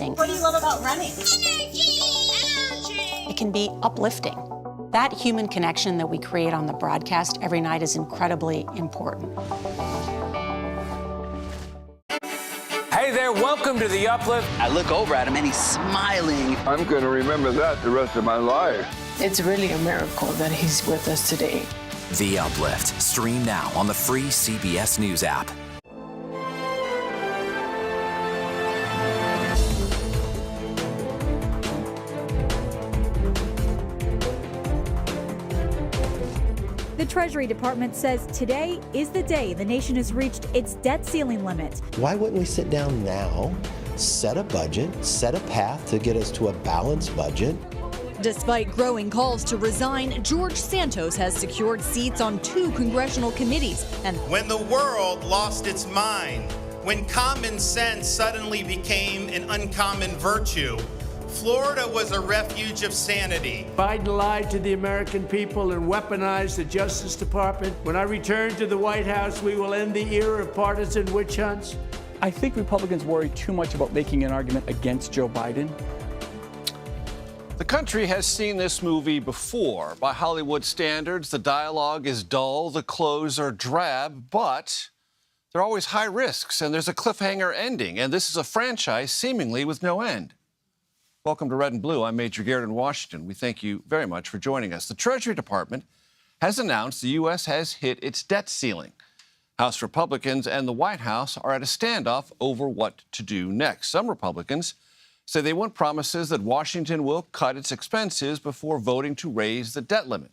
facing. What do you love about running? It can be uplifting. That human connection that we create on the broadcast every night is incredibly important. Hey there, welcome to The Uplift. I look over at him and he's smiling. I'm going to remember that the rest of my life. It's really a miracle that he's with us today. The Uplift. Stream now on the free CBS News app. The Treasury Department says today is the day the nation has reached its debt ceiling limit. Why wouldn't we sit down now, set a budget, set a path to get us to a balanced budget? Despite growing calls to resign, George Santos has secured seats on 2 congressional committees. And when the world lost its mind, when common sense suddenly became an uncommon virtue, Florida was a refuge of sanity. Biden lied to the American people and weaponized the Justice Department. When I return to the White House, we will end the era of partisan witch hunts. I think Republicans worry too much about making an argument against Joe Biden. The country has seen this movie before. By Hollywood standards, the dialogue is dull, the clothes are drab, but there are always high risks, and there's a cliffhanger ending, and this is a franchise seemingly with no end. Welcome to Red and Blue. I'm Major Garrett in Washington. We thank you very much for joining us. The Treasury Department has announced the U.S. has hit its debt ceiling. House Republicans and the White House are at a standoff over what to do next. Some Republicans say they want promises that Washington will cut its expenses before voting to raise the debt limit.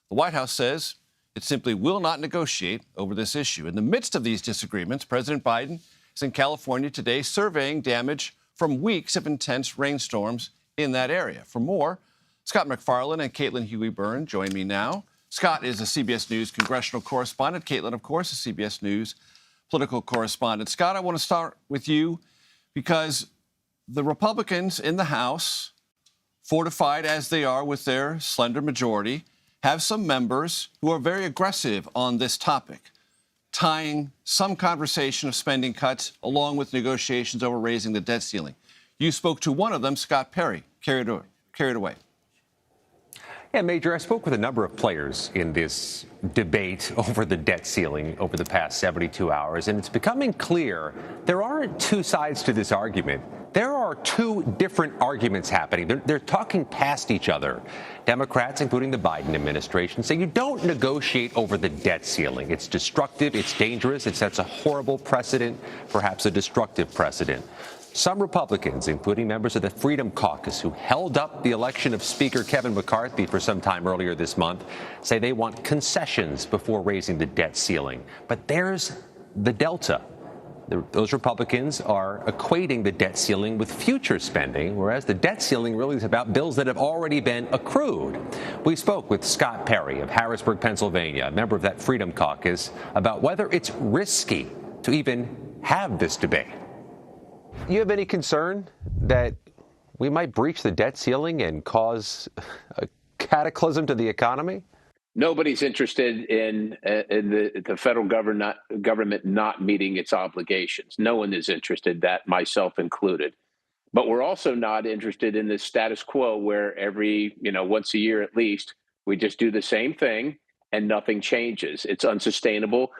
The White House says it simply will not negotiate over this issue. In the midst of these disagreements, President Biden is in California today surveying damage from weeks of intense rainstorms in that area. For more, Scott MacFarlane and Caitlin Huey-Byrne join me now. Scott is a CBS News congressional correspondent. Caitlin, of course, a CBS News political correspondent. Scott, I want to start with you because the Republicans in the House, fortified as they are with their slender majority, have some members who are very aggressive on this topic, tying some conversation of spending cuts along with negotiations over raising the debt ceiling. You spoke to one of them, Scott Perry. Carry it away. Yeah, Major, I spoke with a number of players in this debate over the debt ceiling over the past 72 hours, and it's becoming clear there aren't two sides to this argument. There are two different arguments happening. They're talking past each other. Democrats, including the Biden administration, say you don't negotiate over the debt ceiling. It's destructive, it's dangerous, it sets a horrible precedent, perhaps a destructive precedent. Some Republicans, including members of the Freedom Caucus who held up the election of Speaker Kevin McCarthy for some time earlier this month, say they want concessions before raising the debt ceiling. But there's the delta. Those Republicans are equating the debt ceiling with future spending, whereas the debt ceiling really is about bills that have already been accrued. We spoke with Scott Perry of Harrisburg, Pennsylvania, a member of that Freedom Caucus, about whether it's risky to even have this debate. You have any concern that we might breach the debt ceiling and cause a cataclysm to the economy? Nobody's interested in the federal government not meeting its obligations. No one is interested, that myself included. But we're also not interested in this status quo where every, once a year at least, we just do the same thing and nothing changes. It's unsustainable.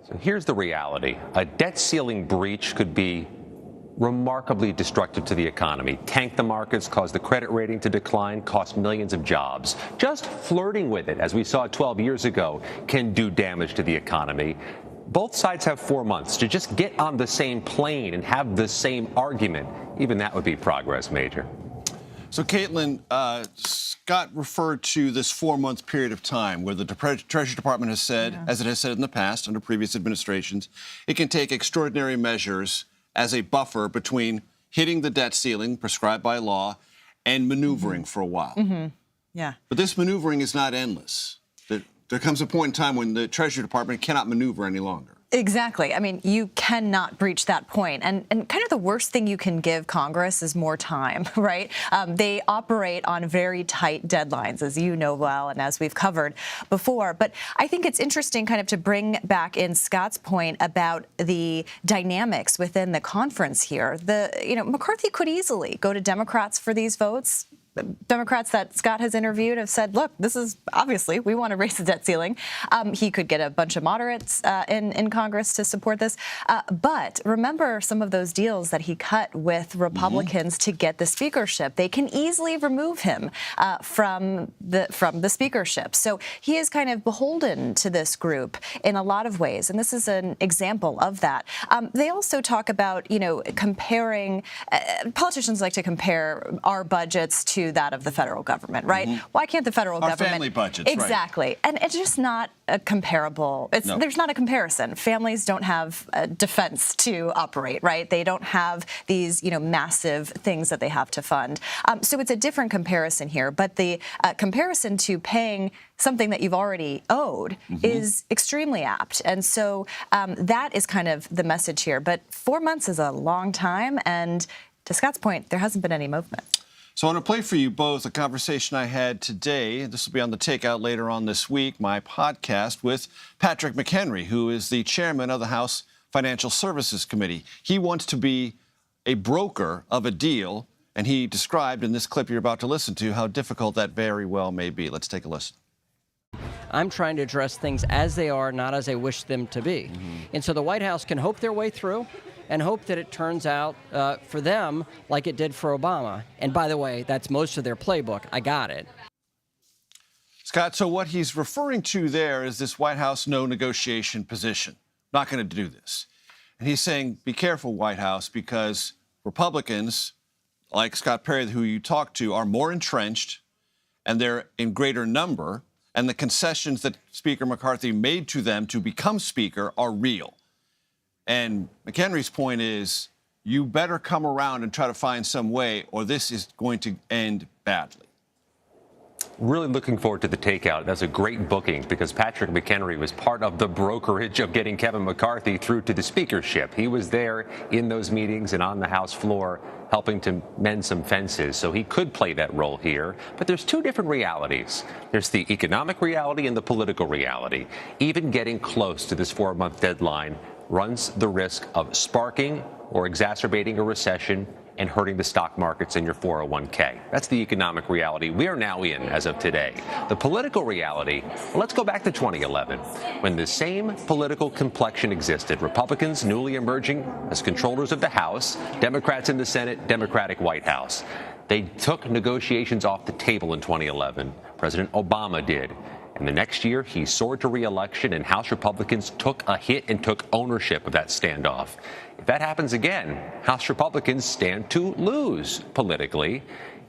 So here's the reality. A debt ceiling breach could be remarkably destructive to the economy, tank the markets, cause the credit rating to decline, cost millions of jobs. Just flirting with it, as we saw 12 years ago, can do damage to the economy. Both sides have 4 months to just get on the same plane and have the same argument. Even that would be progress, Major. So, Caitlin, Scott referred to this 4-month period of time where the Treasury Department has said, as it has said in the past under previous administrations, it can take extraordinary measures as a buffer between hitting the debt ceiling prescribed by law and maneuvering for a while. Yeah. But this maneuvering is not endless. There comes a point in time when the Treasury Department cannot maneuver any longer. Exactly. I mean, you cannot breach that point. And kind of the worst thing you can give Congress is more time, right? They operate on very tight deadlines, as you know well, and as we've covered before. But I think it's interesting kind of to bring back in Scott's point about the dynamics within the conference here. McCarthy could easily go to Democrats for these votes. Democrats that Scott has interviewed have said, look, this is obviously, we want to raise the debt ceiling. He could get a bunch of moderates in Congress to support this. But remember some of those deals that he cut with Republicans to get the speakership. They can easily remove him from the speakership. So he is kind of beholden to this group in a lot of ways. And this is an example of that. They also talk about, comparing, politicians like to compare our budgets to that of the federal government, right? Why can't the federal government... Our family budgets, exactly. Right. And it's just not a comparable... There's not a comparison. Families don't have a defense to operate, right? They don't have these, massive things that they have to fund. So it's a different comparison here. But the comparison to paying something that you've already owed is extremely apt. And so that is kind of the message here. But 4 months is a long time. And to Scott's point, there hasn't been any movement. So I want to play for you both a conversation I had today. This will be on the Takeout later on this week, my podcast with Patrick McHenry, who is the chairman of the House Financial Services Committee. He wants to be a broker of a deal, and he described in this clip you're about to listen to how difficult that very well may be. Let's take a listen. I'm trying to address things as they are, not as I wish them to be. And so the White House can hope their way through and hope that it turns out for them like it did for Obama. And by the way, that's most of their playbook. I got it. Scott, so what he's referring to there is this White House no negotiation position. Not going to do this. And he's saying, be careful, White House, because Republicans, like Scott Perry, who you talked to, are more entrenched and they're in greater number. And the concessions that Speaker McCarthy made to them to become Speaker are real. And McHenry's point is, you better come around and try to find some way, or this is going to end badly. Really looking forward to the Takeout. That's a great booking because Patrick McHenry was part of the brokerage of getting Kevin McCarthy through to the speakership. He was there in those meetings and on the House floor helping to mend some fences, so he could play that role here. But there's two different realities. There's the economic reality and the political reality. Even getting close to this 4-month deadline runs the risk of sparking or exacerbating a recession and hurting the stock markets and your 401k. That's the economic reality we are now in as of today. The political reality, well, let's go back to 2011, when the same political complexion existed. Republicans newly emerging as controllers of the House, Democrats in the Senate, Democratic White House. They took negotiations off the table in 2011. President Obama did. And the next year, he soared to re-election, and House Republicans took a hit and took ownership of that standoff. If that happens again, House Republicans stand to lose politically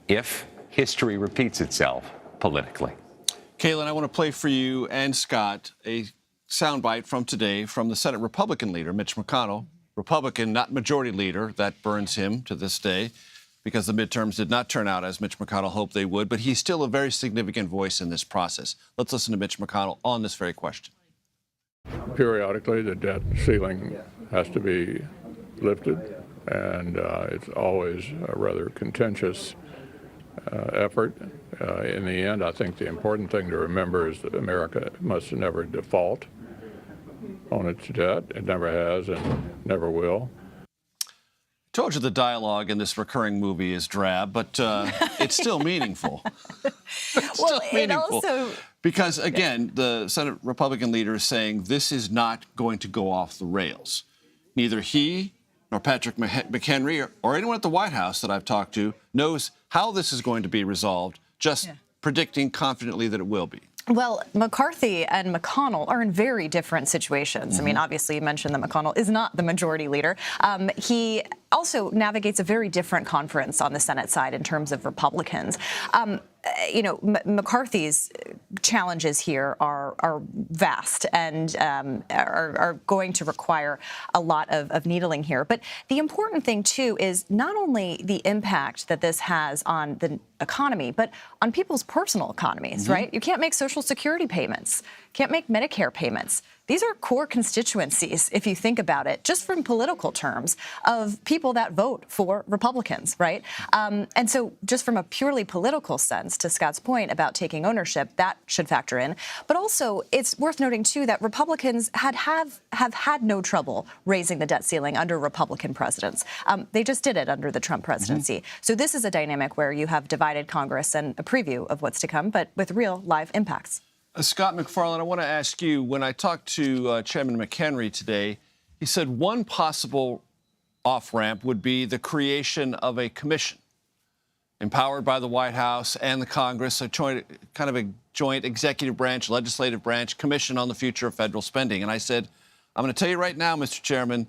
if history repeats itself politically. Caitlin, I want to play for you and Scott a soundbite from today from the Senate Republican leader, Mitch McConnell. Republican, not majority leader. That burns him to this day, because the midterms did not turn out as Mitch McConnell hoped they would, but he's still a very significant voice in this process. Let's listen to Mitch McConnell on this very question. Periodically, the debt ceiling has to be lifted, and it's always a rather contentious effort. In the end, I think the important thing to remember is that America must never default on its debt. It never has and never will. Told you the dialogue in this recurring movie is drab, but it's still meaningful. Because, again, the Senate Republican leader is saying this is not going to go off the rails. Neither he nor Patrick McHenry or anyone at the White House that I've talked to knows how this is going to be resolved, just predicting confidently that it will be. Well, McCarthy and McConnell are in very different situations. I mean, obviously, you mentioned that McConnell is not the majority leader. He also navigates a very different conference on the Senate side in terms of Republicans. McCarthy's challenges here are vast and are going to require a lot of needling here. But the important thing, too, is not only the impact that this has on the economy, but on people's personal economies, right? You can't make Social Security payments, can't make Medicare payments. these are core constituencies, if you think about it, just from political terms, of people that vote for Republicans, right? And so just from a purely political sense, to Scott's point about taking ownership, that should factor in. But also, it's worth noting, too, that Republicans have had no trouble raising the debt ceiling under Republican presidents. They just did it under the Trump presidency. So this is a dynamic where you have divided Congress and a preview of what's to come, but with real live impacts. Scott McFarlane, I want to ask you, when I talked to Chairman McHenry today, he said one possible off-ramp would be the creation of a commission empowered by the White House and the Congress, a joint executive branch, legislative branch commission on the future of federal spending. And I said, I'm going to tell you right now, Mr. Chairman,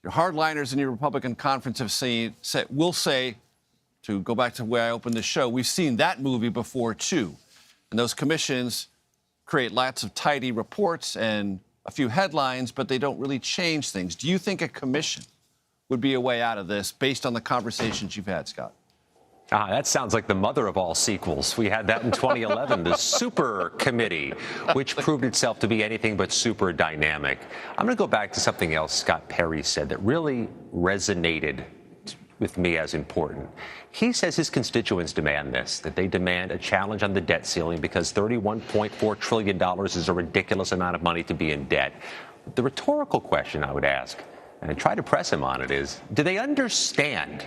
your hardliners in your Republican conference will say, to go back to where I opened the show, we've seen that movie before, too. And those commissions create lots of tidy reports and a few headlines, but they don't really change things. Do you think a commission would be a way out of this based on the conversations you've had, Scott? That sounds like the mother of all sequels. We had that in 2011, the Super Committee, which proved itself to be anything but super dynamic. I'm going to go back to something else Scott Perry said that really resonated with me as important. He says his constituents demand this, that they demand a challenge on the debt ceiling because $31.4 trillion is a ridiculous amount of money to be in debt. The rhetorical question I would ask, and I try to press him on it, is, do they understand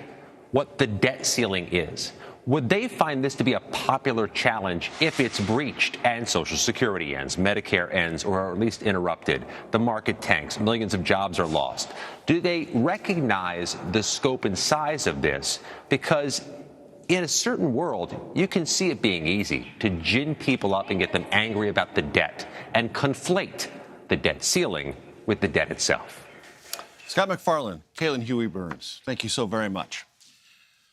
what the debt ceiling is? Would they find this to be a popular challenge if it's breached and Social Security ends, Medicare ends, or at least interrupted, the market tanks, millions of jobs are lost? Do they recognize the scope and size of this? Because in a certain world, you can see it being easy to gin people up and get them angry about the debt and conflate the debt ceiling with the debt itself. Scott McFarlane, Kaylin Huey-Burns, thank you so very much.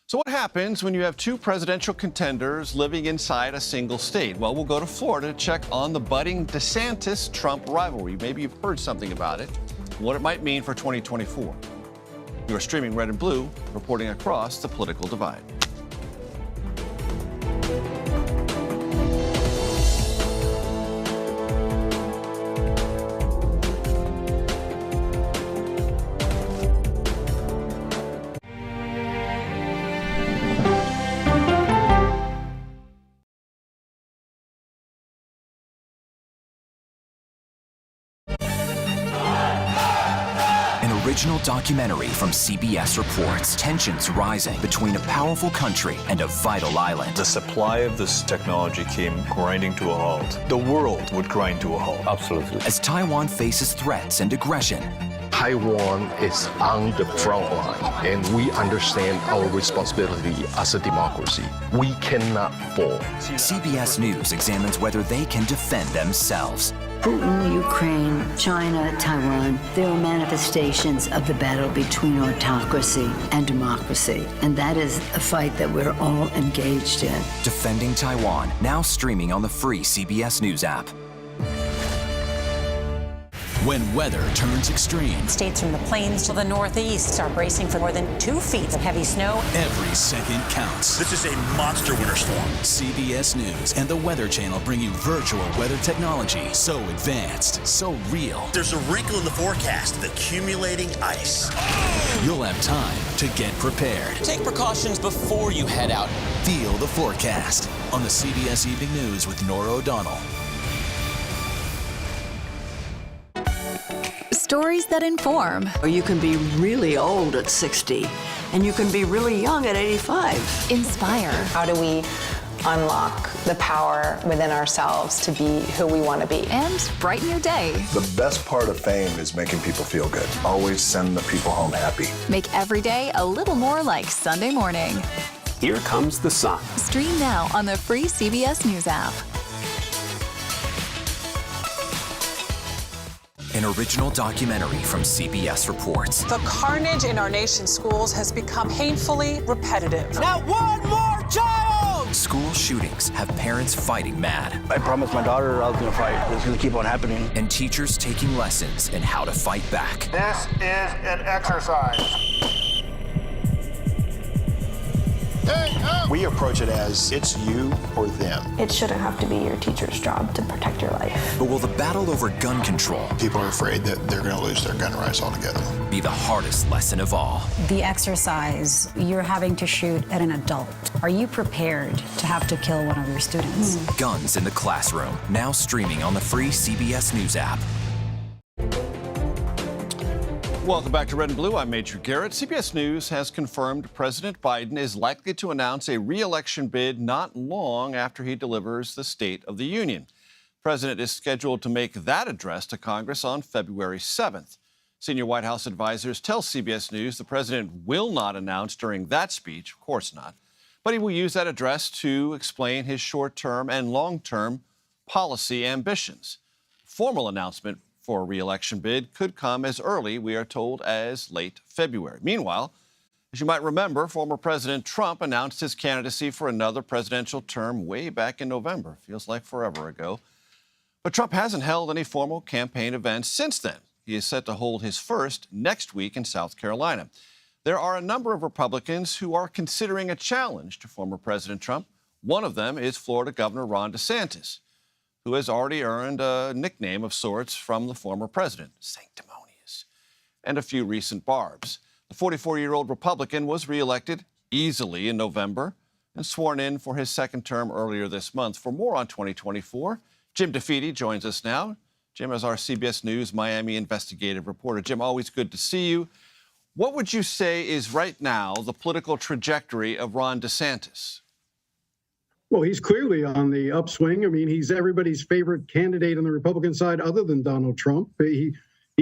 So what happens when you have two presidential contenders living inside a single state? Well, we'll go to Florida to check on the budding DeSantis-Trump rivalry. Maybe you've heard something about it, what it might mean for 2024. You are streaming Red and Blue, reporting across the political divide. Original documentary from CBS reports tensions rising between a powerful country and a vital island. The supply of this technology came grinding to a halt. The world would grind to a halt. Absolutely. As Taiwan faces threats and aggression, Taiwan is on the front line, and we understand our responsibility as a democracy. We cannot fall. CBS News examines whether they can defend themselves. Putin, Ukraine, China, Taiwan, they are manifestations of the battle between autocracy and democracy. And that is a fight that we're all engaged in. Defending Taiwan, now streaming on the free CBS News app. When weather turns extreme, States from the plains to the northeast are bracing for more than 2 feet of heavy snow. every second counts. This is a monster winter storm. CBS News and the Weather Channel bring you virtual weather technology so advanced, so real. There's a wrinkle in the forecast, the accumulating ice. You'll have time to get prepared. Take precautions before you head out. Feel the forecast on the CBS Evening News with Nora O'Donnell. Stories that inform. You can be really old at 60, and you can be really young at 85. Inspire. How do we unlock the power within ourselves to be who we want to be? And brighten your day. The best part of fame is making people feel good. Always send the people home happy. Make every day a little more like Sunday morning. Here comes the sun. Stream now on the free CBS News app. An original documentary from CBS reports. The carnage in our nation's schools has become painfully repetitive. Not one more child! School shootings have parents fighting mad. I promised my daughter I was going to fight. It's going to keep on happening. And teachers taking lessons in how to fight back. This is an exercise. We We approach it as it's you or them. It shouldn't have to be your teacher's job to protect your life. But will the battle over gun control, People are afraid that they're going to lose their gun rights altogether. be the hardest lesson of all? The exercise, you're having to shoot at an adult. Are you prepared to have to kill one of your students? Guns in the Classroom, now streaming on the free CBS News app. Welcome back to Red and Blue. I'm Major Garrett. CBS News has confirmed President Biden is likely to announce a re-election bid not long after he delivers the State of the Union. The president is scheduled to make that address to Congress on February 7th. Senior White House advisors tell CBS News the president will not announce during that speech, of course not, but he will use that address to explain his short-term and long-term policy ambitions. Formal announcement for a re-election bid could come as early, we are told, as late February. Meanwhile, as you might remember, former President Trump announced his candidacy for another presidential term way back in November. Feels like forever ago. But Trump hasn't held any formal campaign events since then. He is set to hold his first next week in South Carolina. There are a number of Republicans who are considering a challenge to former President Trump. One of them is Florida Governor Ron DeSantis, who has already earned a nickname of sorts from the former president, sanctimonious, and a few recent barbs. The 44-year-old Republican was reelected easily in November and sworn in for his second term earlier this month. For more on 2024, Jim DeFeeti joins us now. Jim is our CBS News Miami investigative reporter. Jim, always good to see you. What would you say is right now the political trajectory of Ron DeSantis? Well, he's clearly on the upswing. I mean, he's everybody's favorite candidate on the Republican side other than Donald Trump. He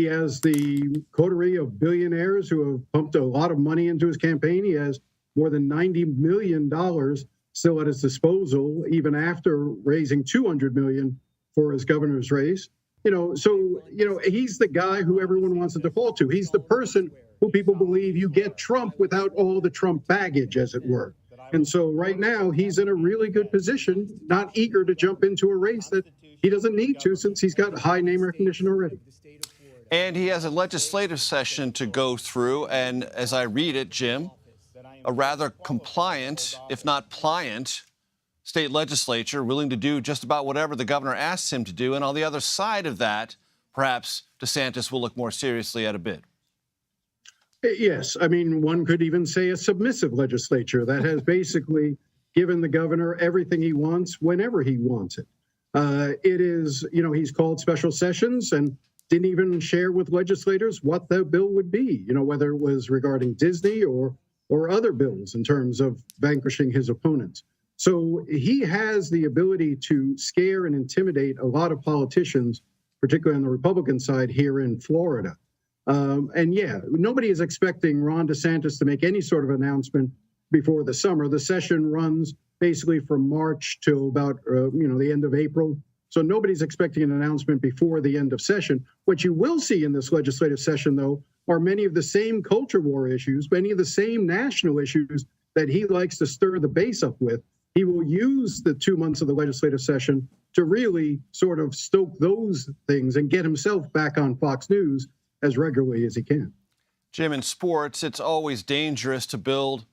has the coterie of billionaires who have pumped a lot of money into his campaign. He has more than $90 million still at his disposal, even after raising $200 million for his governor's race. He's the guy who everyone wants to default to. He's the person who people believe you get Trump without all the Trump baggage, as it were. And so right now, he's in a really good position, not eager to jump into a race that he doesn't need to since he's got high name recognition already. And he has a legislative session to go through. And as I read it, Jim, a rather compliant, if not pliant, state legislature willing to do just about whatever the governor asks him to do. And on the other side of that, perhaps DeSantis will look more seriously at a bid. Yes. I mean, one could even say a submissive legislature that has basically given the governor everything he wants whenever he wants it. It is, he's called special sessions and didn't even share with legislators what the bill would be, whether it was regarding Disney or other bills in terms of vanquishing his opponents. So he has the ability to scare and intimidate a lot of politicians, particularly on the Republican side here in Florida. Nobody is expecting Ron DeSantis to make any sort of announcement before the summer. The session runs basically from March till about, the end of April. So nobody's expecting an announcement before the end of session. What you will see in this legislative session, though, are many of the same culture war issues, many of the same national issues that he likes to stir the base up with. He will use the 2 months of the legislative session to really sort of stoke those things and get himself back on Fox News as regularly as he can. Jim, in sports, it's always dangerous to build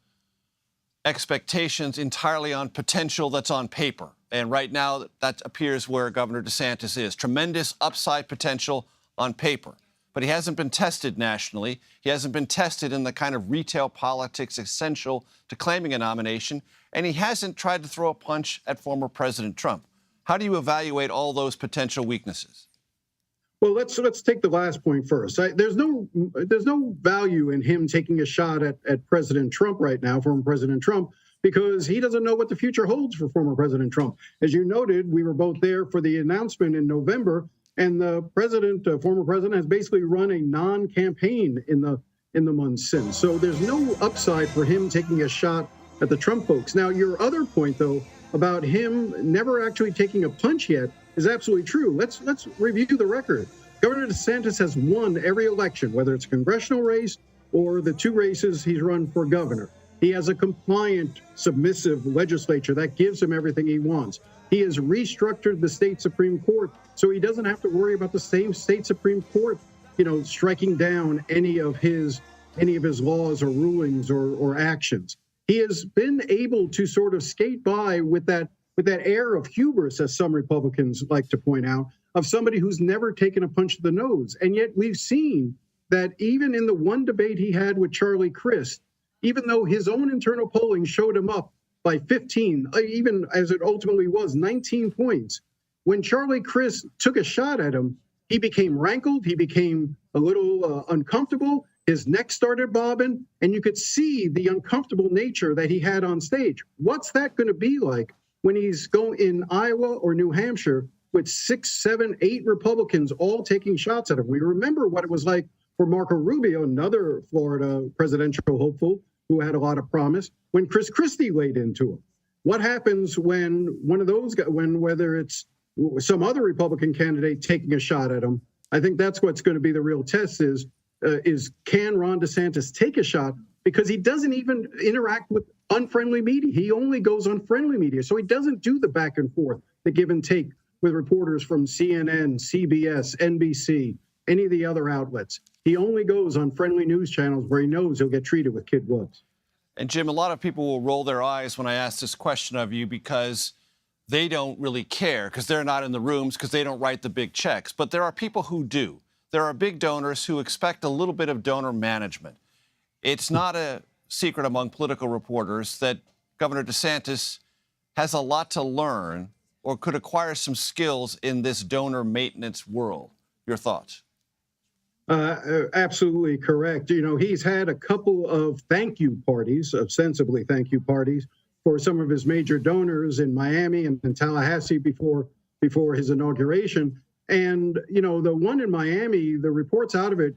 expectations entirely on potential that's on paper. And right now, that appears where Governor DeSantis is. Tremendous upside potential on paper. But he hasn't been tested nationally. He hasn't been tested in the kind of retail politics essential to claiming a nomination. And he hasn't tried to throw a punch at former President Trump. How do you evaluate all those potential weaknesses? Well, let's take the last point first. There's no value in him taking a shot at President Trump right now, former President Trump, because he doesn't know what the future holds for former President Trump. As you noted, we were both there for the announcement in November, and the former president, has basically run a non-campaign in the months since. So there's no upside for him taking a shot at the Trump folks. Now, your other point, though, about him never actually taking a punch yet is absolutely true. Let's review the record. Governor DeSantis has won every election, whether it's a congressional race or the 2 races he's run for governor. He has a compliant, submissive legislature that gives him everything he wants. He has restructured the state Supreme Court so he doesn't have to worry about the same state Supreme Court, striking down any of his laws or rulings or actions. He has been able to sort of skate by with that air of hubris, as some Republicans like to point out, of somebody who's never taken a punch to the nose. And yet we've seen that even in the one debate he had with Charlie Crist, even though his own internal polling showed him up by 15, even as it ultimately was, 19 points, when Charlie Crist took a shot at him, he became rankled, he became a little uncomfortable, his neck started bobbing, and you could see the uncomfortable nature that he had on stage. What's that going to be like when he's going in Iowa or New Hampshire with 6, 7, 8 Republicans all taking shots at him? We remember what it was like for Marco Rubio, another Florida presidential hopeful who had a lot of promise, when Chris Christie laid into him. What happens when one of those guys, whether it's some other Republican candidate taking a shot at him? I think that's what's going to be the real test is can Ron DeSantis take a shot? Because he doesn't even interact with unfriendly media. He only goes on friendly media. So he doesn't do the back and forth, the give and take with reporters from CNN, CBS, NBC, any of the other outlets. He only goes on friendly news channels where he knows he'll get treated with kid gloves. And Jim, a lot of people will roll their eyes when I ask this question of you because they don't really care, because they're not in the rooms, because they don't write the big checks. But there are people who do. There are big donors who expect a little bit of donor management. It's not a secret among political reporters that Governor DeSantis has a lot to learn or could acquire some skills in this donor maintenance world. Your thoughts? Absolutely correct. You know, he's had a couple of thank you parties, ostensibly thank you parties, for some of his major donors in Miami and in Tallahassee before his inauguration. And, you know, the one in Miami, the reports out of it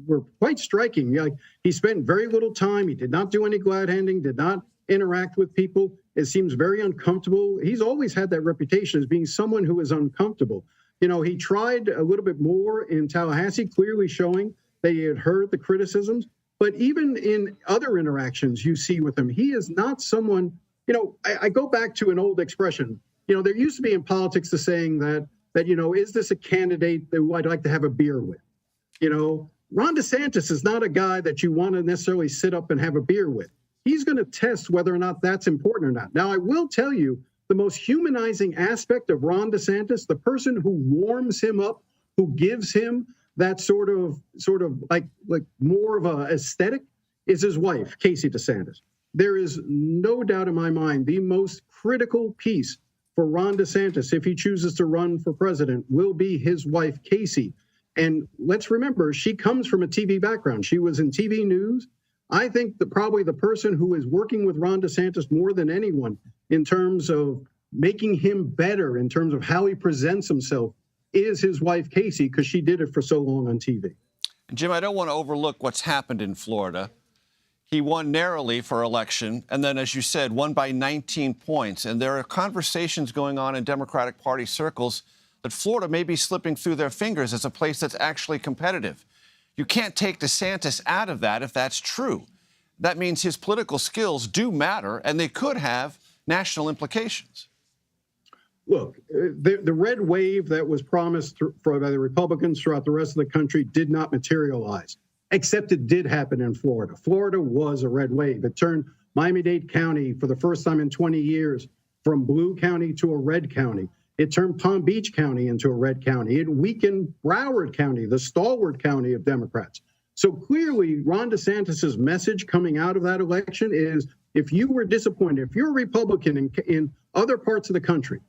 were quite striking. Like, he spent very little time. He did not do any glad handing, did not interact with people. It seems very uncomfortable. He's always had that reputation as being someone who is uncomfortable. You know, he tried a little bit more in Tallahassee, clearly showing that he had heard the criticisms. But even in other interactions you see with him, he is not someone, you know, I go back to an old expression. You know, there used to be in politics the saying that, you know, is this a candidate that I'd like to have a beer with? You know, Ron DeSantis is not a guy that you want to necessarily sit up and have a beer with. He's going to test whether or not that's important or not. Now, I will tell you, the most humanizing aspect of Ron DeSantis, the person who warms him up, who gives him that sort of like more of a aesthetic, is his wife, Casey DeSantis. There is no doubt in my mind the most critical piece for Ron DeSantis, if he chooses to run for president, will be his wife, Casey. And let's remember, she comes from a TV background. She was in TV news. I think that probably the person who is working with Ron DeSantis more than anyone in terms of making him better, in terms of how he presents himself, is his wife, Casey, because she did it for so long on TV. Jim, I don't want to overlook what's happened in Florida. He won narrowly for election, and then, as you said, won by 19 points. And there are conversations going on in Democratic Party circles that Florida may be slipping through their fingers as a place that's actually competitive. You can't take DeSantis out of that if that's true. That means his political skills do matter, and they could have national implications. Look, the red wave that was promised by the Republicans throughout the rest of the country did not materialize, except it did happen in Florida. Florida was a red wave. It turned Miami-Dade County for the first time in 20 years from blue county to a red county. It turned Palm Beach County into a red county. It weakened Broward County, the stalwart county of Democrats. So clearly, Ron DeSantis's message coming out of that election is, if you were disappointed, if you're a Republican in other parts of the country,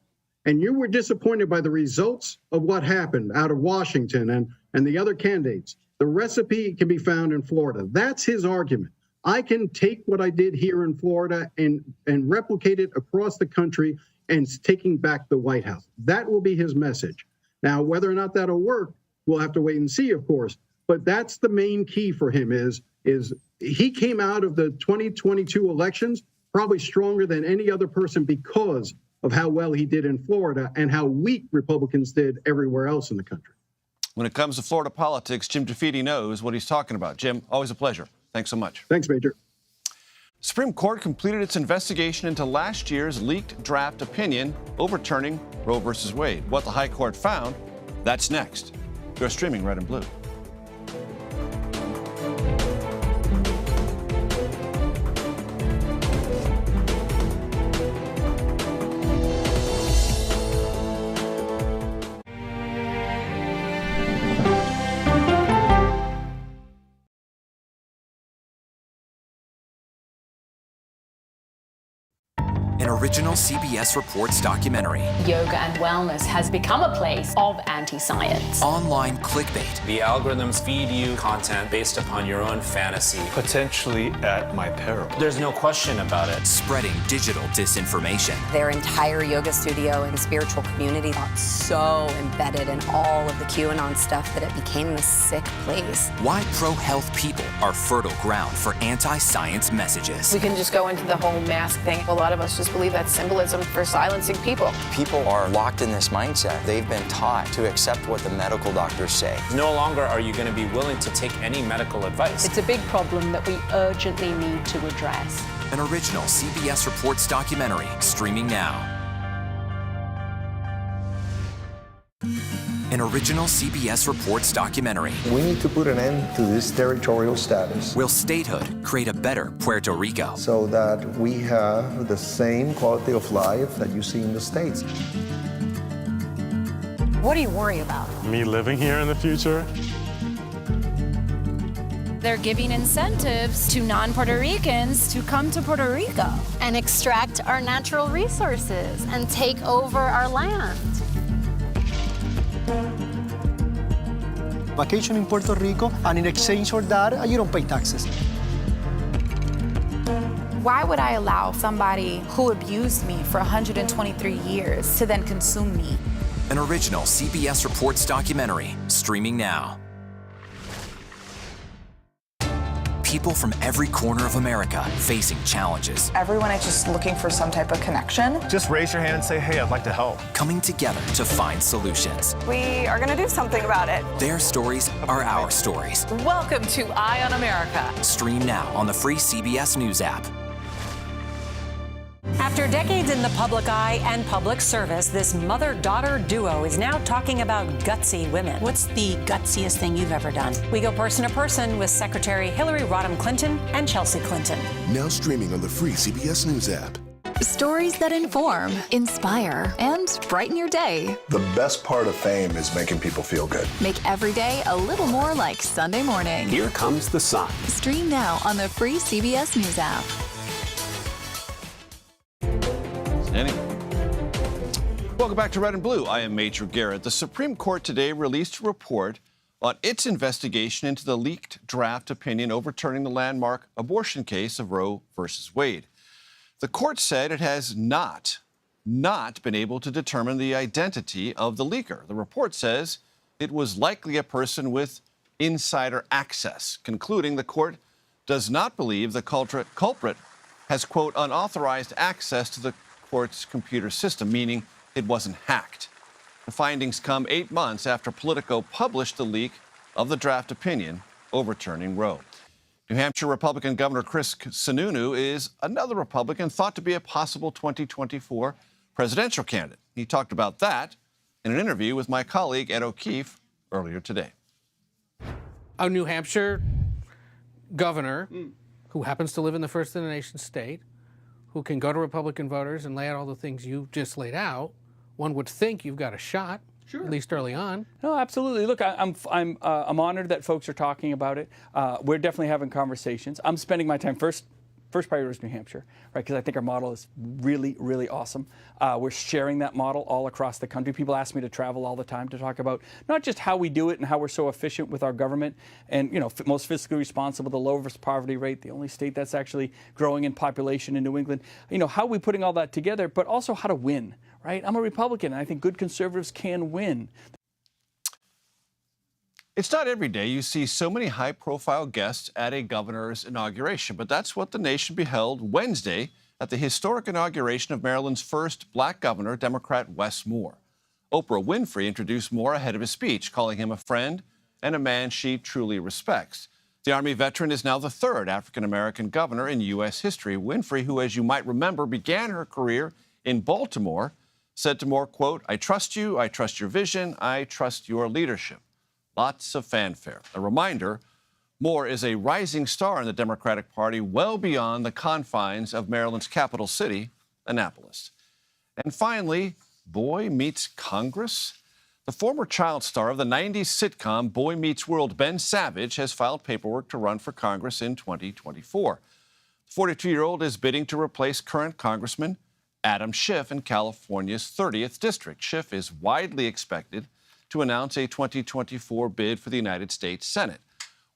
and you were disappointed by the results of what happened out of Washington and the other candidates, the recipe can be found in Florida. That's his argument. I can take what I did here in Florida and replicate it across the country and taking back the White House. That will be his message. Now, whether or not that'll work, we'll have to wait and see, of course. But that's the main key for him is he came out of the 2022 elections probably stronger than any other person because of how well he did in Florida and how weak Republicans did everywhere else in the country. When it comes to Florida politics, Jim DeFede knows what he's talking about. Jim, always a pleasure. Thanks so much. Thanks, Major. Supreme Court completed its investigation into last year's leaked draft opinion overturning Roe v. Wade. What the High Court found, that's next. You're streaming Red and Blue. an original CBS Reports documentary. Yoga and wellness has become a place of anti-science. Online clickbait. The algorithms feed you content based upon your own fantasy. Potentially at my peril. There's no question about it. Spreading digital disinformation. Their entire yoga studio and spiritual community got so embedded in all of the QAnon stuff that it became this sick place. Why pro-health people are fertile ground for anti-science messages. We can just go into the whole mask thing. A lot of us just believe that's symbolism for silencing people. People are locked in this mindset. They've been taught to accept what the medical doctors say. No longer are you going to be willing to take any medical advice. It's a big problem that we urgently need to address. An original CBS Reports documentary streaming now. An original CBS Reports documentary. We need to put an end to this territorial status. Will statehood create a better Puerto Rico? So that we have the same quality of life that you see in the States. What do you worry about? Me living here in the future. They're giving incentives to non-Puerto Ricans to come to Puerto Rico and extract our natural resources and take over our land. Vacation in Puerto Rico, and in exchange for that, you don't pay taxes. Why would I allow somebody who abused me for 123 years to then consume me? An original CBS Reports documentary streaming now. People from every corner of America facing challenges. Everyone is just looking for some type of connection. Just raise your hand and say, hey, I'd like to help. Coming together to find solutions. We are going to do something about it. Their stories are our stories. Welcome to Eye on America. Stream now on the free CBS News app. After decades in the public eye and public service, this mother-daughter duo is now talking about gutsy women. What's the gutsiest thing you've ever done? We go person to person with Secretary Hillary Rodham Clinton and Chelsea Clinton. Now streaming on the free CBS News app. Stories that inform, inspire, and brighten your day. The best part of fame is making people feel good. Make every day a little more like Sunday morning. Here comes the sun. Stream now on the free CBS News app. Welcome back to Red and Blue. I am Major Garrett. The Supreme Court today released a report on its investigation into the leaked draft opinion overturning the landmark abortion case of Roe v. Wade. The court said it has not been able to determine the identity of the leaker. The report says it was likely a person with insider access, concluding the court does not believe the culprit has, quote, unauthorized access to the court's computer system, meaning it wasn't hacked. The findings come 8 months after Politico published the leak of the draft opinion overturning Roe. New Hampshire Republican Governor Chris Sununu is another Republican thought to be a possible 2024 presidential candidate. He talked about that in an interview with my colleague Ed O'Keefe earlier today. A New Hampshire governor who happens to live in the first in the nation state, who can go to Republican voters and lay out all the things you just laid out, one would think you've got a shot, at least early on. No, absolutely. Look, I'm honored that folks are talking about it. We're definitely having conversations. I'm spending my time first priority is New Hampshire, right? Because I think our model is really, really awesome. We're sharing that model all across the country. People ask me to travel all the time to talk about not just how we do it and how we're so efficient with our government and, you know, most fiscally responsible, the lowest poverty rate, the only state that's actually growing in population in New England. You know, how are we putting all that together, but also how to win, right? I'm a Republican, and I think good conservatives can win. It's not every day you see so many high-profile guests at a governor's inauguration, but that's what the nation beheld Wednesday at the historic inauguration of Maryland's first black governor, Democrat Wes Moore. Oprah Winfrey introduced Moore ahead of his speech, calling him a friend and a man she truly respects. The Army veteran is now the third African-American governor in U.S. history. Winfrey, who, as you might remember, began her career in Baltimore, said to Moore, quote, "I trust you, I trust your vision, I trust your leadership." Lots of fanfare. A reminder, Moore is a rising star in the Democratic Party well beyond the confines of Maryland's capital city, Annapolis. And finally, Boy Meets Congress. The former child star of the 90s sitcom Boy Meets World, Ben Savage, has filed paperwork to run for Congress in 2024. The 42-year-old is bidding to replace current Congressman Adam Schiff in California's 30th District. Schiff is widely expected to announce a 2024 bid for the United States Senate.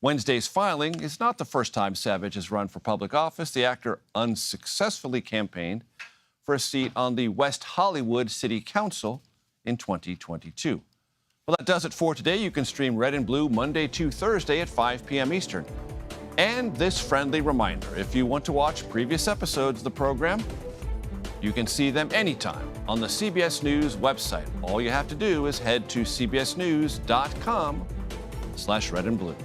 Wednesday's filing is not the first time Savage has run for public office. The actor unsuccessfully campaigned for a seat on the West Hollywood City Council in 2022. Well, that does it for today. You can stream Red and Blue Monday to Thursday at 5 p.m. Eastern. And this friendly reminder, if you want to watch previous episodes of the program, you can see them anytime on the CBS News website. All you have to do is head to cbsnews.com/red and blue.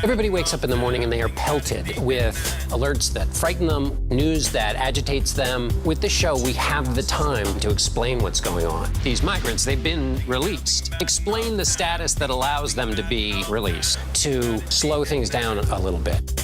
Everybody wakes up in the morning and they are pelted with alerts that frighten them, news that agitates them. With this show, we have the time to explain what's going on. These migrants, they've been released. Explain the status that allows them to be released, to slow things down a little bit.